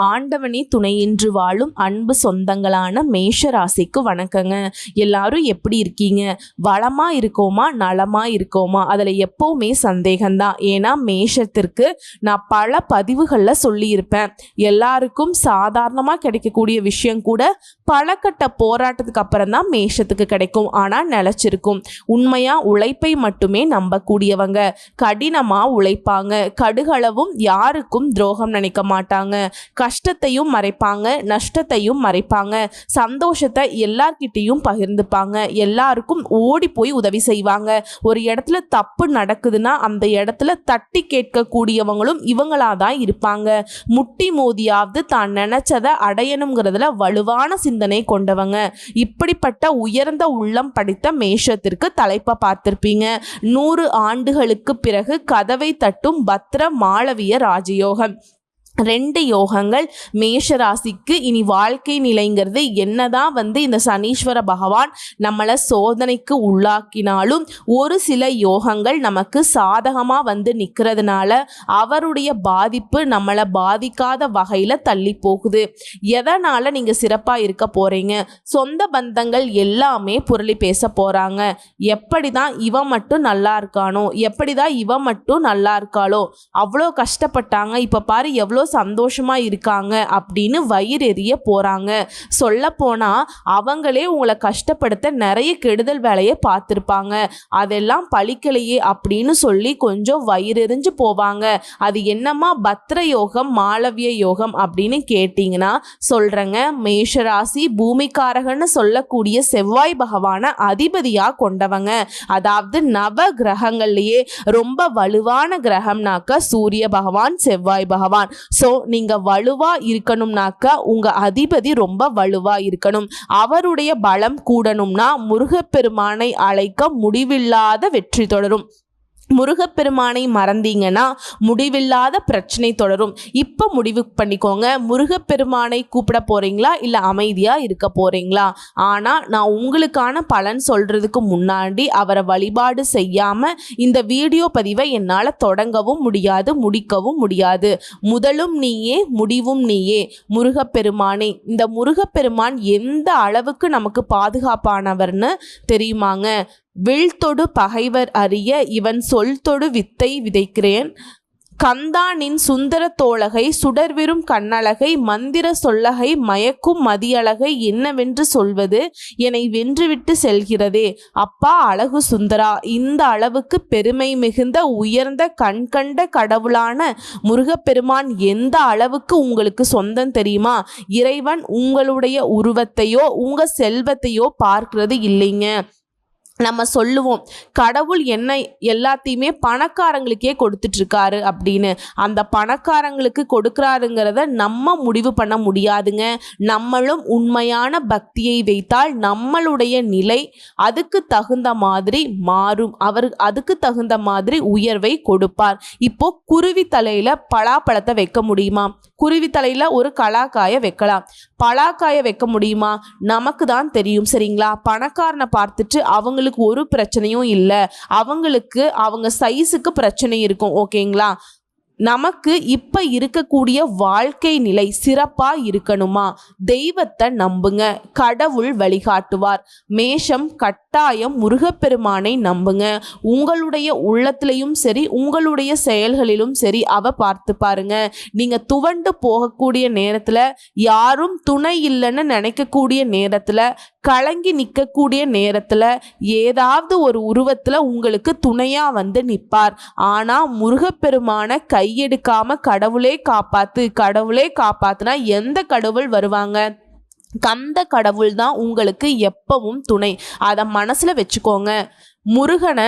ஆண்டவனே துணையின்றி வாழும் அன்பு சொந்தங்களான மேஷ ராசிக்கு வணக்கங்க. எல்லாரும் எப்படி இருக்கீங்க? வளமா இருக்கோமா, நலமா இருக்கோமா? அதில் எப்போவுமே சந்தேகம்தான். ஏன்னா மேஷத்திற்கு நான் பல பதிவுகளில் சொல்லியிருப்பேன், எல்லாருக்கும் சாதாரணமாக கிடைக்கக்கூடிய விஷயம் கூட பல கட்ட போராட்டத்துக்கு அப்புறம் தான் மேஷத்துக்கு கிடைக்கும். ஆனால் நிலச்சிருக்கும். உண்மையாக உழைப்பை மட்டுமே நம்பக்கூடியவங்க, கடினமாக உழைப்பாங்க, கடுகளவும் யாருக்கும் துரோகம் நினைக்க மாட்டாங்க, கஷ்டத்தையும் மறைப்பாங்க, நஷ்டத்தையும் மறைப்பாங்க, சந்தோஷத்தை எல்லார்கிட்டையும் பகிர்ந்துப்பாங்க, எல்லாருக்கும் ஓடி போய் உதவி செய்வாங்க. ஒரு இடத்துல தப்பு நடக்குதுன்னா அந்த இடத்துல தட்டி கேட்கக்கூடியவங்களும் இவங்களா தான் இருப்பாங்க. முட்டி மோதியாவது தான் நினைச்சதை அடையணுங்கிறதுல வலுவான சிந்தனை கொண்டவங்க. இப்படிப்பட்ட உயர்ந்த உள்ளம் படித்த மேஷத்திற்கு தலைப்பை பார்த்திருப்பீங்க. 100 ஆண்டுகளுக்கு பிறகு கதவை தட்டும் பத்ர மாளவிய ராஜயோகம். 2 யோகங்கள் மேஷ ராசிக்கு. இனி வாழ்க்கை நிலைங்கிறது என்னதான் இந்த சனீஸ்வர பகவான் நம்மளை சோதனைக்கு உள்ளாக்கினாலும் ஒரு சில யோகங்கள் நமக்கு சாதகமாக நிற்கிறதுனால அவருடைய பாதிப்பு நம்மளை பாதிக்காத வகையில் தள்ளி போகுது. எதனால் நீங்கள் சிறப்பாக இருக்க போகிறீங்க? சொந்த பந்தங்கள் எல்லாமே புரளி பேச போகிறாங்க. எப்படி தான் இவன் மட்டும் நல்லா இருக்கானோ, எப்படி தான் இவன் மட்டும் நல்லா இருக்காளோ, அவ்வளோ கஷ்டப்பட்டாங்க, இப்போ பாரு எவ்வளோ சந்தோஷமா இருக்காங்க அப்படின்னு வயிறு எறிய போறாங்க. சொல்ல போனா அவங்களே உங்களை கஷ்டப்படுத்த நிறைய கெடுதல் வேலையை பார்த்திருப்பாங்க. அதெல்லாம் பழிக்கலையே அப்படின்னு சொல்லி கொஞ்சம் வயிறெறிஞ்சு போவாங்க. அது என்னமா பத்ர யோகம் மாளவிய யோகம் அப்படின்னு கேட்டீங்கன்னா சொல்றேங்க. மேஷராசி பூமிக்காரகன்னு சொல்லக்கூடிய செவ்வாய் பகவான அதிபதியா கொண்டவங்க. அதாவது நவ கிரகங்கள்லயே ரொம்ப வலுவான கிரகம்னாக்க சூரிய பகவான், செவ்வாய் பகவான். ஸோ நீங்கள் வலுவாக இருக்கணும்னாக்கா உங்கள் அதிபதி ரொம்ப வலுவாக இருக்கணும். அவருடைய பலம் கூடணும்னா முருகப்பெருமானை அழைக்க முடிவில்லாத வெற்றி தொடரும். முருகப்பெருமானை மறந்தீங்கன்னா முடிவில்லாத பிரச்சனை தொடரும். இப்போ முடிவு பண்ணிக்கோங்க, முருகப்பெருமானை கூப்பிட போகிறீங்களா இல்லை அமைதியாக இருக்க போகிறீங்களா? ஆனால் நான் உங்களுக்கான பலன் சொல்கிறதுக்கு முன்னாடி அவரை வழிபாடு செய்யாமல் இந்த வீடியோ பதிவை என்னால் தொடங்கவும் முடியாது, முடிக்கவும் முடியாது. முதலும் நீயே, முடிவும் நீயே. முருகப்பெருமானே, இந்த முருகப்பெருமான் எந்த அளவுக்கு நமக்கு பாதுகாப்பானவர்னு தெரியுமாங்க? விழ்தொடு பகைவர் அறிய இவன் சொல்தொடு வித்தை விதைக்கிறேன். கந்தானின் சுந்தர தோழகை சுடர்விரும் கண்ணழகை மந்திர சொல்லகை மயக்கும் மதியழகை என்னவென்று சொல்வது என்னை வென்றுவிட்டு செல்கிறதே. அப்பா அழகு சுந்தரா, இந்த அளவுக்கு பெருமை மிகுந்த உயர்ந்த கண்கண்ட கடவுளான முருகப்பெருமான் எந்த அளவுக்கு உங்களுக்கு சொந்தம் தெரியுமா? இறைவன் உங்களுடைய உருவத்தையோ உங்க செல்வத்தையோ பார்க்கிறது இல்லைங்க. நம்ம சொல்லுவோம் கடவுள் என்ன எல்லாத்தையுமே பணக்காரங்களுக்கே கொடுத்துட்ருக்காரு அப்படின்னு. அந்த பணக்காரங்களுக்கு கொடுக்குறாருங்கிறத நம்ம முடிவு பண்ண முடியாதுங்க. நம்மளும் உண்மையான பக்தியை வைத்தால் நம்மளுடைய நிலை அதுக்கு தகுந்த மாதிரி மாறும். அவர் அதுக்கு தகுந்த மாதிரி உயர்வை கொடுப்பார். இப்போ குருவி தலையில் பலாப்பழத்தை வைக்க முடியுமா? குருவி தலையில் ஒரு கலாக்காயை வைக்கலாம். பலாக்காயை வைக்க முடியுமா? நமக்கு தான் தெரியும், சரிங்களா? பணக்காரனை பார்த்துட்டு அவங்களுக்கு ஒரு பிரச்சனையும் இல்லை, அவங்களுக்கு அவங்க சைஸுக்கு பிரச்சனை இருக்கும், ஓகேங்களா? நமக்கு இப்போ இருக்கக்கூடிய வாழ்க்கை நிலை சிறப்பாக இருக்கணுமா? தெய்வத்தை நம்புங்க, கடவுள் வழிகாட்டுவார். மேஷம் கட்டாயம் முருகப்பெருமானை நம்புங்க. உங்களுடைய உள்ளத்திலையும் சரி உங்களுடைய செயல்களிலும் சரி அவ பார்த்து பாருங்க. நீங்கள் துவண்டு போகக்கூடிய நேரத்தில், யாரும் துணை இல்லைன்னு நினைக்கக்கூடிய நேரத்தில், கலங்கி நிற்கக்கூடிய நேரத்தில் ஏதாவது ஒரு உருவத்தில் உங்களுக்கு துணையாக நிற்பார். ஆனால் முருகப்பெருமான கையெடுக்காம கடவுளே காப்பாத்து, கடவுளே காப்பாத்துனா எந்த கடவுள் வருவாங்க? கந்த கடவுள் தான் உங்களுக்கு எப்பவும் துணை. அதை மனசில் வச்சுக்கோங்க. முருகனை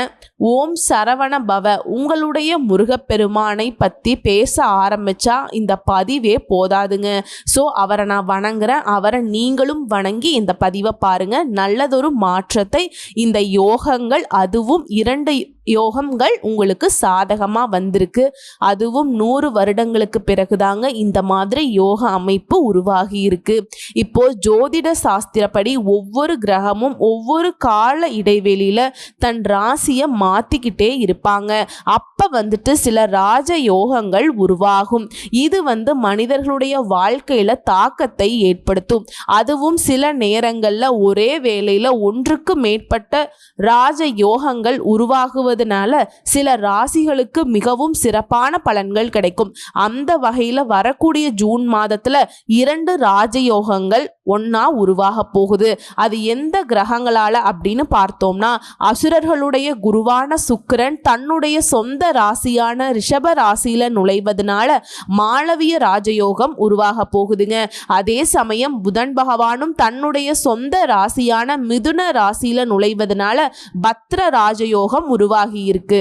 ஓம் சரவண பவ, உங்களுடைய முருகப்பெருமானை பற்றி பேச ஆரம்பித்தா இந்த பதிவே போதாதுங்க. ஸோ அவரை நான் வணங்குறேன், அவரை நீங்களும் வணங்கி இந்த பதிவை பாருங்கள். நல்லதொரு மாற்றத்தை இந்த யோகங்கள், அதுவும் 2 யோகங்கள் உங்களுக்கு சாதகமாக வந்திருக்கு. அதுவும் 100 வருடங்களுக்கு பிறகுதாங்க இந்த மாதிரி யோக அமைப்பு உருவாகி இருக்கு. இப்போ ஜோதிட சாஸ்திரப்படி ஒவ்வொரு கிரகமும் ஒவ்வொரு கால இடைவெளியில தன் ராசியை மாத்திக்கிட்டே இருப்பாங்க. அப்ப வந்துட்டு சில ராஜ யோகங்கள் உருவாகும். இது மனிதர்களுடைய வாழ்க்கையில தாக்கத்தை ஏற்படுத்தும். அதுவும் சில நேரங்கள்ல ஒரே வேளையில ஒன்றுக்கு மேற்பட்ட ராஜ யோகங்கள் உருவாகுவதனால சில ராசிகளுக்கு மிகவும் சிறப்பான பலன்கள் கிடைக்கும். அந்த வகையில வரக்கூடிய ஜூன் மாதத்துல 2 ராஜயோகங்கள் ஒன்னா உருவாக போகுது. அது எந்த கிரகங்களால அப்படின்னு பார்த்தோம்னா, அசுரர்களுடைய குருவான சுக்கிரன் தன்னுடைய சொந்த ராசியான ரிஷப ராசியில நுழைவதனால மாளவிய ராஜயோகம் உருவாக போகுதுங்க. அதே சமயம் புதன் பகவானும் தன்னுடைய சொந்த ராசியான மிதுன ராசியில நுழைவதனால பத்ர ராஜயோகம் உருவாகி இருக்கு.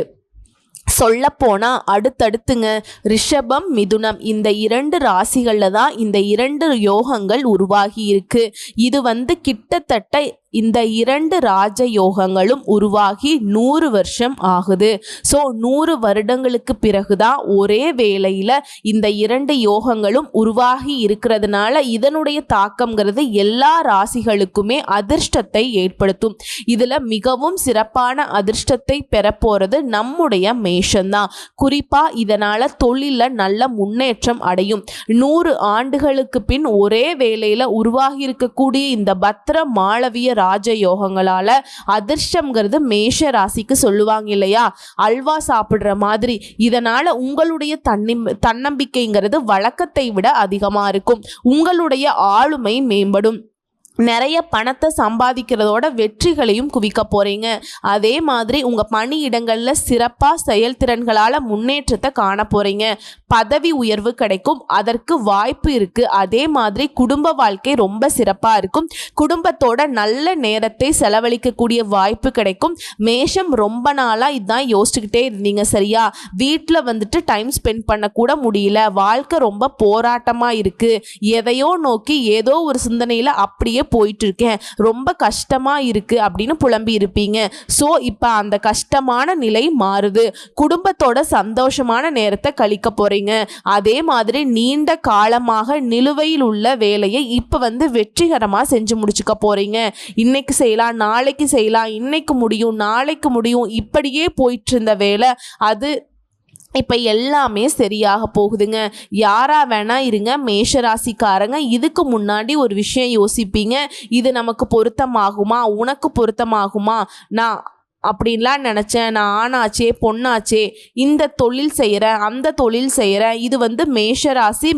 சொல்ல போனா அடுத்தடுத்துங்க ரிஷபம் மிதுனம் இந்த 2 ராசிகள்ல தான் இந்த 2 யோகங்கள் உருவாகி இருக்கு. இது கிட்டத்தட்ட இந்த 2 ராஜ யோகங்களும் உருவாகி 100 வருஷம் ஆகுது. ஸோ 100 வருடங்களுக்கு பிறகுதான் ஒரே வேளையில் இந்த 2 யோகங்களும் உருவாகி இருக்கிறதுனால இதனுடைய தாக்கம்ங்கிறது எல்லா ராசிகளுக்குமே அதிர்ஷ்டத்தை ஏற்படுத்தும். இதில் மிகவும் சிறப்பான அதிர்ஷ்டத்தை பெறப்போகிறது நம்முடைய மேஷம்தான். குறிப்பாக இதனால் தொழிலில் நல்ல முன்னேற்றம் அடையும். 100 ஆண்டுகளுக்கு பின் ஒரே வேளையில் உருவாகி இருக்கக்கூடிய இந்த பத்ர மாளவிய ராஜயோகங்களால அதிர்ஷ்டம்ங்கிறது மேஷ ராசிக்கு சொல்லுவாங்க இல்லையா, அல்வா சாப்பிடுற மாதிரி. இதனால உங்களுடைய தன்னம்பிக்கைங்கிறது வழக்கத்தை விட அதிகமா இருக்கும். உங்களுடைய ஆளுமை மேம்படும். நிறைய பணத்தை சம்பாதிக்கிறதோட வெற்றிகளையும் குவிக்க போறீங்க. அதே மாதிரி உங்க பணியிடங்கள்ல சிறப்பா செயல்திறன்களால முன்னேற்றத்தை காண போறீங்க. பதவி உயர்வு கிடைக்கும், அதற்கு வாய்ப்பு இருக்கு. அதே மாதிரி குடும்ப வாழ்க்கை ரொம்ப சிறப்பா இருக்கும். குடும்பத்தோட நல்ல நேரத்தை செலவழிக்கக்கூடிய வாய்ப்பு கிடைக்கும். மேஷம் ரொம்ப நாளா இதான் யோசிச்சுக்கிட்டே இருந்தீங்க சரியா, வீட்டில் டைம் ஸ்பெண்ட் பண்ண கூட முடியல, வாழ்க்கை ரொம்ப போராட்டமா இருக்கு, எதையோ நோக்கி ஏதோ ஒரு சிந்தனையில அப்படியே போயிட்டு இருக்கேன், ரொம்ப கஷ்டமா இருக்கு அப்படின்னு புலம்பி இருப்பீங்க. ஸோ இப்போ அந்த கஷ்டமான நிலை மாறுது. குடும்பத்தோட சந்தோஷமான நேரத்தை கழிக்க போறீங்க. அதே மாதிரி நீண்ட காலமாக நிலுவையில் உள்ள வேலையை இப்போ வெற்றிகரமாக செஞ்சு முடிச்சுக்க போறீங்க. இன்னைக்கு செய்யலாம், நாளைக்கு செய்யலாம், இன்னைக்கு முடியும், நாளைக்கு முடியும், இப்படியே போயிட்டு இருந்த வேலை அது இப்போ எல்லாமே சரியாக போகுதுங்க. யாரா வேணா இருங்க மேஷராசிக்காரங்க, இதுக்கு முன்னாடி ஒரு விஷயம் யோசிப்பீங்க, இது நமக்கு பொருத்தமாகுமா, உனக்கு பொருத்தமாகுமா, நான் அப்படின்லாம் நினச்சேன், நான் ஆணாச்சே பொண்ணாச்சே, இந்த தொழில் செய்கிறேன் அந்த தொழில் செய்கிறேன். இது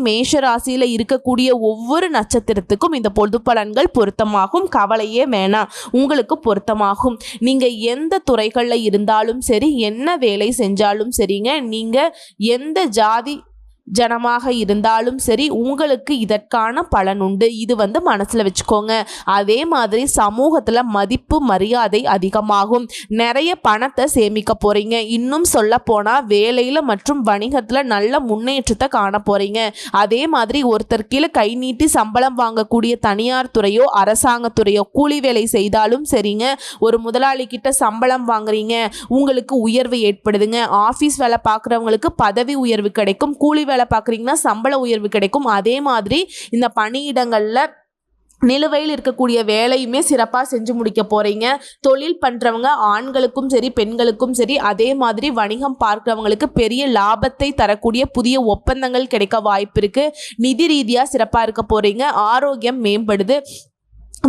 மேஷராசியில் இருக்கக்கூடிய ஒவ்வொரு நட்சத்திரத்துக்கும் இந்த பொது பலன்கள் பொருத்தமாகும். கவலையே வேணாம், உங்களுக்கு பொருத்தமாகும். நீங்கள் எந்த துறைகளில் இருந்தாலும் சரி, என்ன வேலை செஞ்சாலும் சரிங்க, நீங்கள் எந்த ஜாதி ஜனமாக இருந்தாலும் சரி, உங்களுக்கு இதற்கான பலன் உண்டு. இது மனசில் வச்சுக்கோங்க. அதே மாதிரி சமூகத்தில் மதிப்பு மரியாதை அதிகமாகும். நிறைய பணத்தை சேமிக்க போகிறீங்க. இன்னும் சொல்ல போனால் வேலையில் மற்றும் வணிகத்தில் நல்ல முன்னேற்றத்தை காண போகிறீங்க. அதே மாதிரி ஒருத்தர் கீழே கை நீட்டி சம்பளம் வாங்கக்கூடிய தனியார் துறையோ அரசாங்கத்துறையோ கூலி வேலை செய்தாலும் சரிங்க, ஒரு முதலாளி கிட்ட சம்பளம் வாங்குறீங்க, உங்களுக்கு உயர்வு ஏற்படுதுங்க. ஆஃபீஸ் வேலை பார்க்குறவங்களுக்கு பதவி உயர்வு கிடைக்கும். கூலி வேலை பார்க்குறீங்கன்னா சம்பள உயர்வு கிடைக்கும். அதே மாதிரி இந்த பணியிடங்களில் நிலுவையில் இருக்கக்கூடிய வேலையுமே சிறப்பாக செஞ்சு முடிக்க போகிறீங்க. தொழில் பண்ணுறவங்க ஆண்களுக்கும் சரி பெண்களுக்கும் சரி, அதே மாதிரி வணிகம் பார்க்குறவங்களுக்கு பெரிய லாபத்தை தரக்கூடிய புதிய ஒப்பந்தங்கள் கிடைக்க வாய்ப்பு இருக்குது. நிதி ரீதியாக சிறப்பாக இருக்க போகிறீங்க. ஆரோக்கியம் மேம்படுது.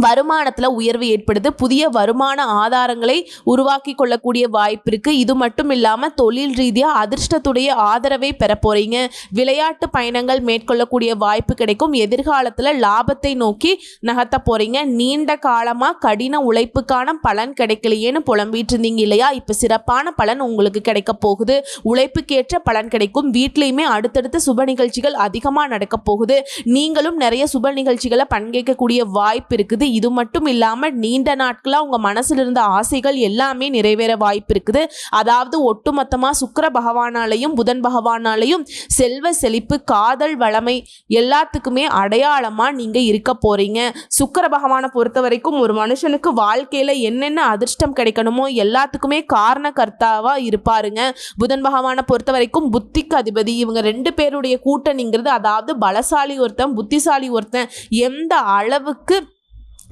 வருமானத்தில் உயர்வு ஏற்படுது. புதிய வருமான ஆதாரங்களை உருவாக்கி கொள்ளக்கூடிய வாய்ப்பு இருக்குது. இது மட்டும் இல்லாமல் தொழில் ரீதியாக அதிர்ஷ்டத்துடைய ஆதரவை பெற போகிறீங்க. விளையாட்டு பயணங்கள் மேற்கொள்ளக்கூடிய வாய்ப்பு கிடைக்கும். எதிர்காலத்தில் லாபத்தை நோக்கி நகர்த்த போகிறீங்க. நீண்ட காலமாக கடின உழைப்புக்கான பலன் கிடைக்கலையேன்னு புலம்பிட்டு இருந்தீங்க இல்லையா, இப்போ சிறப்பான பலன் உங்களுக்கு கிடைக்க போகுது. உழைப்புக்கேற்ற பலன் கிடைக்கும். வீட்லேயுமே அடுத்தடுத்த சுப நிகழ்ச்சிகள் அதிகமாக நடக்க போகுது. நீங்களும் நிறைய சுப நிகழ்ச்சிகளை பங்கேற்கக்கூடிய வாய்ப்பு இருக்குது. இருக்குது. இது மட்டும் இல்லாமல் நீண்ட நாட்களாக உங்கள் மனசில் இருந்த ஆசைகள் எல்லாமே நிறைவேற வாய்ப்பு இருக்குது. அதாவது ஒட்டுமொத்தமாக சுக்கிர பகவானாலையும் புதன் பகவானாலையும் செல்வ செழிப்பு, காதல் வளமை எல்லாத்துக்குமே அடையாளமாக நீங்கள் இருக்க போகிறீங்க. சுக்கிர பகவானை பொறுத்த வரைக்கும் ஒரு மனுஷனுக்கு வாழ்க்கையில் என்னென்ன அதிர்ஷ்டம் கிடைக்கணுமோ எல்லாத்துக்குமே காரணகர்த்தாவாக இருப்பாருங்க. புதன் பகவானை பொறுத்த வரைக்கும் புத்திக்கு அதிபதி. இவங்க 2 பேருடைய கூட்டணிங்கிறது, அதாவது பலசாலி ஒருத்தன் புத்திசாலி ஒருத்தன் எந்த அளவுக்கு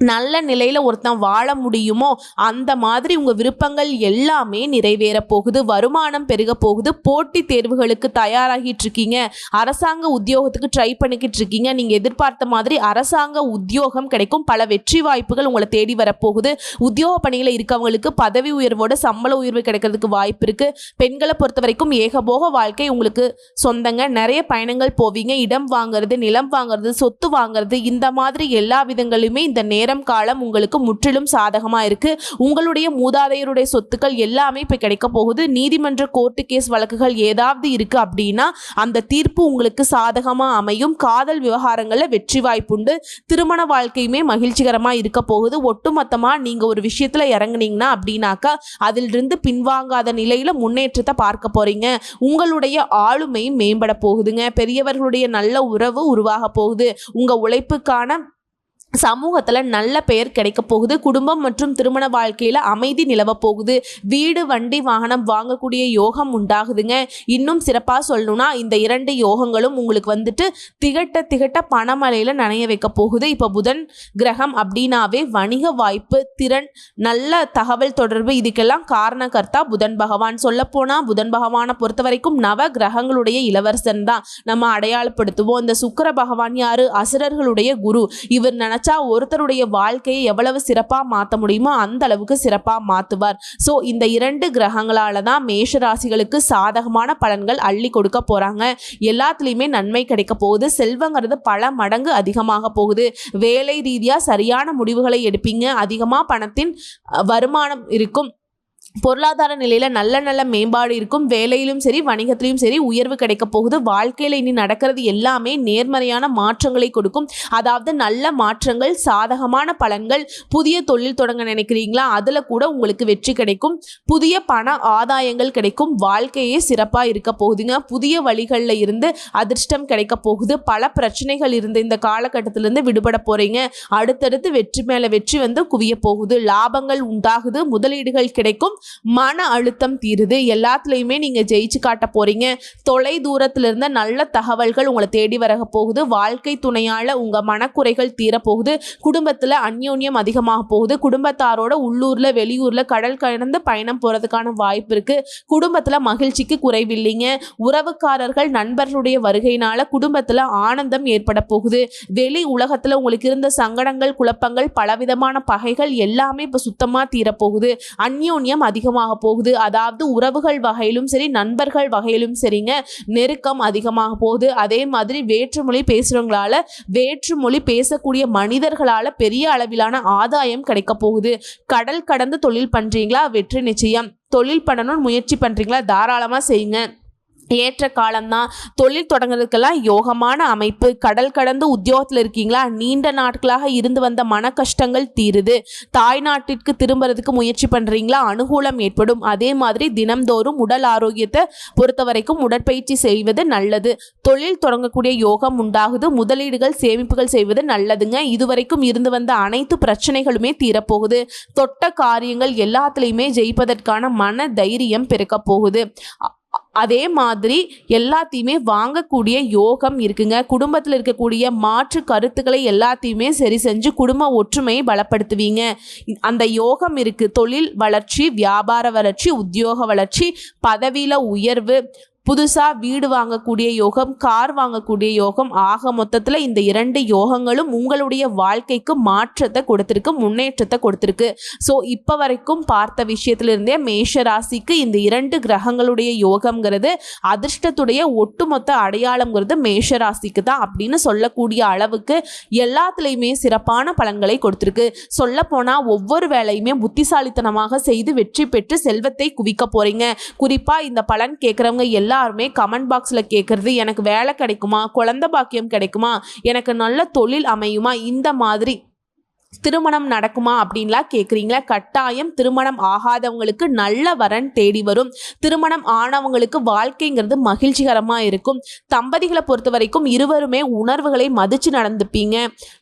நல்ல நிலையில் ஒருத்தன் வாழ முடியுமோ அந்த மாதிரி உங்கள் விருப்பங்கள் எல்லாமே நிறைவேற போகுது. வருமானம் பெருக போகுது. போட்டி தேர்வுகளுக்கு தயாராகிட்டு இருக்கீங்க. அரசாங்க உத்தியோகத்துக்கு ட்ரை பண்ணிக்கிட்டு இருக்கீங்க. நீங்கள் எதிர்பார்த்த மாதிரி அரசாங்க உத்தியோகம் கிடைக்கும். பல வெற்றி வாய்ப்புகள் உங்களை தேடி வரப்போகுது. உத்தியோக பணியில் இருக்கவங்களுக்கு பதவி உயர்வோட சம்பள உயர்வு கிடைக்கிறதுக்கு வாய்ப்பு இருக்குது. பெண்களை பொறுத்த வரைக்கும் ஏகபோக வாழ்க்கை உங்களுக்கு சொந்தங்க. நிறைய பயணங்கள் போவீங்க. இடம் வாங்குறது, நிலம் வாங்குறது, சொத்து வாங்குறது, இந்த மாதிரி எல்லா விதங்களுமே இந்த நேரம் காலம் உங்களுக்கு முற்றிலும் சாதகமா இருக்கு. உங்களுடைய மூதாதையருடைய சொத்துக்கள் எல்லாமே இப்ப கிடைக்க போகுது. நீதிமன்ற கோர்ட்டு கேஸ் வழக்குகள் ஏதாவது இருக்கு அப்படின்னா அந்த தீர்ப்பு உங்களுக்கு சாதகமா அமையும். காதல் விவகாரங்கள்ல வெற்றி வாய்ப்புண்டு. திருமண வாழ்க்கையுமே மகிழ்ச்சிகரமா இருக்க போகுது. ஒட்டுமொத்தமா நீங்க ஒரு விஷயத்துல இறங்குனீங்கன்னா அப்படின்னாக்கா அதிலிருந்து பின்வாங்காத நிலையில முன்னேற்றத்தை பார்க்க போறீங்க. உங்களுடைய ஆளுமை மேம்பட போகுதுங்க. பெரியவர்களுடைய நல்ல உறவு உருவாக போகுது. உங்க உழைப்புக்கான சமூகத்தில் நல்ல பெயர் கிடைக்க போகுது. குடும்பம் மற்றும் திருமண வாழ்க்கையில் அமைதி நிலவ போகுது. வீடு, வண்டி, வாகனம் வாங்கக்கூடிய யோகம் உண்டாகுதுங்க. இன்னும் சிறப்பாக சொல்லணும்னா இந்த 2 யோகங்களும் உங்களுக்கு வந்துட்டு திகட்ட பணமழையில் நனைய வைக்க போகுது. இப்போ புதன் கிரகம் அப்படின்னாவே வணிக வாய்ப்பு, திறன், நல்ல தகவல் தொடர்பு, இதுக்கெல்லாம் காரணகர்த்தா புதன் பகவான். சொல்லப்போனால் புதன் பகவானை பொறுத்த வரைக்கும் நவ கிரகங்களுடைய இளவரசன் தான் நம்ம அடையாளப்படுத்துவோம். இந்த சுக்கிர பகவான் யாரு? அசுரர்களுடைய குரு. இவர் நினைச்சா ஒருத்தருடைய வாழ்க்கையை எவ்வளவு சிறப்பா மாற்ற முடியுமோ அந்த அளவுக்கு சிறப்பா மாத்துவார். சோ இந்த 2 கிரகங்களால தான் மேஷ ராசிகளுக்கு சாதகமான பலன்கள் அள்ளி கொடுக்க போறாங்க. எல்லாத்துலயுமே நன்மை கிடைக்க போகுது. செல்வங்கிறது பல மடங்கு அதிகமாக போகுது. வேலை ரீதியா சரியான முடிவுகளை எடுப்பீங்க. அதிகமா பணத்தின் வருமானம் இருக்கும். பொருளாதார நிலையில நல்ல மேம்பாடு இருக்கும். வேலையிலும் சரி வணிகத்திலும் சரி உயர்வு கிடைக்க போகுது. வாழ்க்கையில இனி நடக்கிறது எல்லாமே நேர்மறையான மாற்றங்களை கொடுக்கும். அதாவது நல்ல மாற்றங்கள், சாதகமான பலன்கள். புதிய தொழில் தொடங்க நினைக்கிறீங்களா? அதுல கூட உங்களுக்கு வெற்றி கிடைக்கும். புதிய பண ஆதாயங்கள் கிடைக்கும். வாழ்க்கையே சிறப்பா இருக்க போகுதுங்க. புதிய வழிகளில் இருந்து அதிர்ஷ்டம் கிடைக்க போகுது. பல பிரச்சனைகள் இருந்த இந்த காலகட்டத்திலிருந்து விடுபட போறீங்க. அடுத்தடுத்து வெற்றி மேல வெற்றி வந்து குவிய போகுது. லாபங்கள் உண்டாகுது. முதலீடுகள் கிடைக்கும். மன அழுத்தம் தீருது. எல்லாத்துலயுமே நீங்க ஜெயிச்சு காட்ட போறீங்க. தொலை தூரத்துல இருந்த நல்ல தகவல்கள் உங்களை தேடி வர போகுது. வாழ்க்கை துணையால உங்க மனக்குறைகள் தீர போகுது. குடும்பத்துல அந்யோன்யம் அதிகமாக போகுது. குடும்பத்தாரோட உள்ளூர்ல வெளியூர்ல கடல் கடந்து பயணம் போறதுக்கான வாய்ப்பு இருக்கு. குடும்பத்துல மகிழ்ச்சிக்கு குறைவில்லைங்க. உறவுக்காரர்கள் நண்பர்களுடைய வருகையினால குடும்பத்துல ஆனந்தம் ஏற்பட போகுது. வெளி உலகத்துல உங்களுக்கு இருந்த சங்கடங்கள், குழப்பங்கள், பலவிதமான பகைகள் எல்லாமே இப்ப சுத்தமா தீரப்போகுது. அந்யோன்யம் அதிகமாக போகுது. அதாவது உறவுகள் வகையிலும் சரி நண்பர்கள் வகையிலும் சரிங்க நெருக்கம் அதிகமாக போகுது. அதே மாதிரி வேற்றுமொழி பேசுறவங்களால, வேற்றுமொழி பேசக்கூடிய மனிதர்களால பெரிய அளவிலான ஆதாயம் கிடைக்க போகுது. கடல் கடந்து தொழில் பண்றீங்களா? வெற்றி நிச்சயம். தொழில் பண்ணணும்னு முயற்சி பண்றீங்களா? தாராளமா செய்யுங்க. ஏற்ற காலம்தான். தொழில் தொடங்குறதுக்கெல்லாம் யோகமான அமைப்பு. கடல் கடந்து உத்தியோகத்தில் இருக்கீங்களா? நீண்ட நாட்களாக இருந்து வந்த மன கஷ்டங்கள் தீருது. தாய் நாட்டிற்கு திரும்புறதுக்கு முயற்சி பண்றீங்களா? அனுகூலம் ஏற்படும். அதே மாதிரி தினம்தோறும் உடல் ஆரோக்கியத்தை பொறுத்த வரைக்கும் உடற்பயிற்சி செய்வது நல்லது. தொழில் தொடங்கக்கூடிய யோகம் உண்டாகுது. முதலீடுகள், சேமிப்புகள் செய்வது நல்லதுங்க. இதுவரைக்கும் இருந்து வந்த அனைத்து பிரச்சனைகளுமே தீரப்போகுது. தொட்ட காரியங்கள் எல்லாத்துலேயுமே ஜெயிப்பதற்கான மன தைரியம் பெருக்க போகுது. அதே மாதிரி எல்லாத்தையுமே வாங்கக்கூடிய யோகம் இருக்குங்க. குடும்பத்தில் இருக்கக்கூடிய மாற்று கருத்துக்களை எல்லாத்தையுமே சரி செஞ்சு குடும்ப ஒற்றுமையை பலப்படுத்துவீங்க. அந்த யோகம் இருக்கு. தொழில் வளர்ச்சி, வியாபார வளர்ச்சி, உத்தியோக வளர்ச்சி, பதவியில உயர்வு, புதுசாக வீடு வாங்கக்கூடிய யோகம், கார் வாங்கக்கூடிய யோகம். ஆக மொத்தத்தில் இந்த 2 யோகங்களும் உங்களுடைய வாழ்க்கைக்கு மாற்றத்தை கொடுத்துருக்கு, முன்னேற்றத்தை கொடுத்துருக்கு. ஸோ இப்போ வரைக்கும் பார்த்த விஷயத்திலிருந்தே மேஷ ராசிக்கு இந்த 2 கிரகங்களுடைய யோகம்ங்கிறது அதிர்ஷ்டத்துடைய ஒட்டுமொத்த அடையாளம்ங்கிறது மேஷ ராசிக்கு தான் அப்படின்னு சொல்லக்கூடிய அளவுக்கு எல்லாத்துலேயுமே சிறப்பான பலன்களை கொடுத்துருக்கு. சொல்லப்போனால் ஒவ்வொரு வேலையுமே புத்திசாலித்தனமாக செய்து வெற்றி பெற்று செல்வத்தை குவிக்க போகிறீங்க. குறிப்பாக இந்த பலன் கேட்குறவங்க எல்லாருமே கமெண்ட் பாக்ஸில் கேட்குறது, எனக்கு வேலை கிடைக்குமா, குழந்தை பாக்கியம் கிடைக்குமா, எனக்கு நல்ல தொழில் அமையுமா, இந்த மாதிரி திருமணம் நடக்குமா அப்படின்லாம் கேட்குறீங்களா? கட்டாயம் திருமணம் ஆகாதவங்களுக்கு நல்ல வரன் தேடி வரும். திருமணம் ஆனவங்களுக்கு வாழ்க்கைங்கிறது மகிழ்ச்சிகரமாக இருக்கும். தம்பதிகளை பொறுத்த வரைக்கும் இருவருமே உணர்வுகளை மதித்து நடந்துப்பீங்க.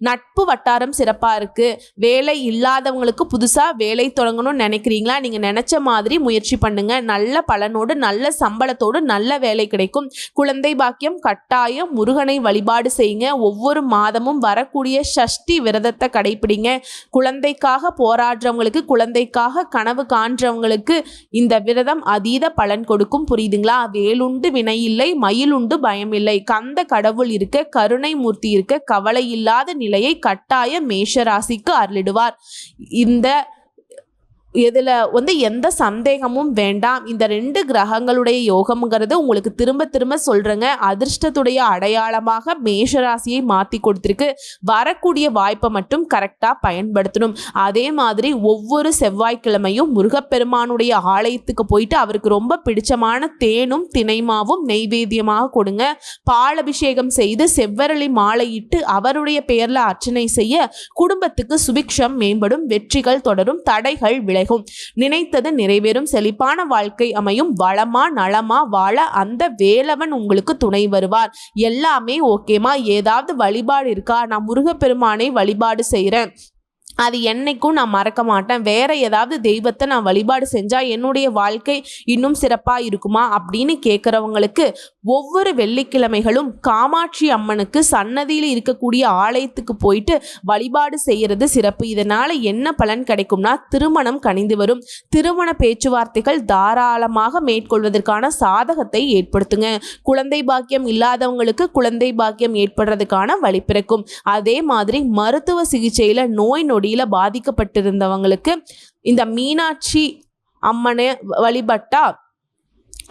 நட்பு வட்டாரம் சிறப்பாக இருக்குது. வேலை இல்லாதவங்களுக்கு புதுசாக வேலை தொடங்கணும்னு நினைக்கிறீங்களா? நீங்கள் நினச்ச மாதிரி முயற்சி பண்ணுங்க. நல்ல பலனோடு நல்ல சம்பளத்தோடு நல்ல வேலை கிடைக்கும். குழந்தை பாக்கியம் கட்டாயம். முருகனை வழிபாடு செய்யுங்க. ஒவ்வொரு மாதமும் வரக்கூடிய சஷ்டி விரதத்தை கடைபிடிங்க. குழந்தைக்காக போராடுறவங்களுக்கு, குழந்தைக்காக கனவு காண்றவங்களுக்கு இந்த விரதம் அதீத பலன் கொடுக்கும். புரியுதுங்களா? வேலுண்டு வினை இல்லை, மயிலுண்டு பயம் இல்லை. கந்த கடவுள் இருக்க, கருணை மூர்த்தி இருக்க, கவலை இல்லாத நிலையை கட்டாய மேஷ ராசிக்கு அருளிடுவார். இந்த இதில் எந்த சந்தேகமும் வேண்டாம். இந்த 2 கிரகங்களுடைய யோகம்ங்கிறது உங்களுக்கு திரும்ப திரும்ப சொல்கிறேங்க, அதிர்ஷ்டத்துடைய அடையாளமாக மேஷராசியை மாற்றி கொடுத்துருக்கு. வரக்கூடிய வாய்ப்பை மட்டும் கரெக்டாக பயன்படுத்தணும். அதே மாதிரி ஒவ்வொரு செவ்வாய்க்கிழமையும் முருகப்பெருமானுடைய ஆலயத்துக்கு போயிட்டு அவருக்கு ரொம்ப பிடிச்சமான தேனும் தினைமாவும் நெய்வேத்தியமாக கொடுங்க. பாலபிஷேகம் செய்து செவ்வரளி மாலையிட்டு அவருடைய பெயரில் அர்ச்சனை செய்ய குடும்பத்துக்கு சுபிக்ஷம் மேம்படும், வெற்றிகள் தொடரும், தடைகள் விலை, நினைத்தது நிறைவேறும், செழிப்பான வாழ்க்கை அமையும், வளமா நலமா வாழ அந்த வேலவன் உங்களுக்கு துணை வருவார். எல்லாமே ஓகேமா? ஏதாவது வழிபாடு இருக்கா? நான் முருகப்பெருமானை வழிபாடு செய்கிறேன், அது என்னைக்கும் நான் மறக்க மாட்டேன், வேற ஏதாவது தெய்வத்தை நான் வழிபாடு செஞ்சால் என்னுடைய வாழ்க்கை இன்னும் சிறப்பாக இருக்குமா அப்படின்னு கேட்குறவங்களுக்கு ஒவ்வொரு வெள்ளிக்கிழமைகளும் காமாட்சி அம்மனுக்கு சன்னதியில் இருக்கக்கூடிய ஆலயத்துக்கு போயிட்டு வழிபாடு செய்கிறது சிறப்பு. இதனால் என்ன பலன் கிடைக்கும்னா, திருமணம் கனிந்து வரும். திருமண பேச்சுவார்த்தைகள் தாராளமாக மேற்கொள்வதற்கான சாதகத்தை ஏற்படுத்துங்க. குழந்தை பாக்கியம் இல்லாதவங்களுக்கு குழந்தை பாக்கியம் ஏற்படுறதுக்கான வழி பிறக்கும். அதே மாதிரி மருத்துவ சிகிச்சையில் நோய் நொடியில் பாதிக்கப்பட்டிருந்தவங்களுக்கு இந்த மீனாட்சி அம்மனை வழிபட்டா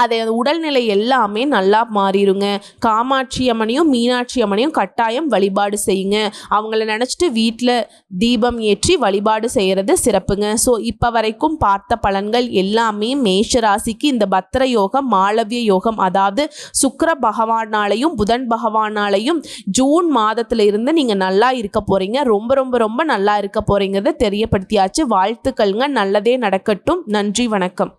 அதை உடல்நிலை எல்லாமே நல்லா மாறிடுங்க. காமாட்சி அம்மனையும் மீனாட்சி அம்மனையும் கட்டாயம் வழிபாடு செய்யுங்க. அவங்கள நினச்சிட்டு வீட்டில் தீபம் ஏற்றி வழிபாடு செய்கிறது சிறப்புங்க. ஸோ இப்போ வரைக்கும் பார்த்த பலன்கள் எல்லாமே மேஷ ராசிக்கு இந்த பத்திர யோகம், மாளவிய யோகம், அதாவது சுக்கிர பகவானாலையும் புதன் பகவானாலையும் ஜூன் மாதத்துல இருந்து நீங்கள் நல்லா இருக்க போகிறீங்க. ரொம்ப ரொம்ப ரொம்ப நல்லா இருக்க போகிறீங்கிறத தெரியப்படுத்தியாச்சு. வாழ்த்துக்கள்ங்க. நல்லதே நடக்கட்டும். நன்றி, வணக்கம்.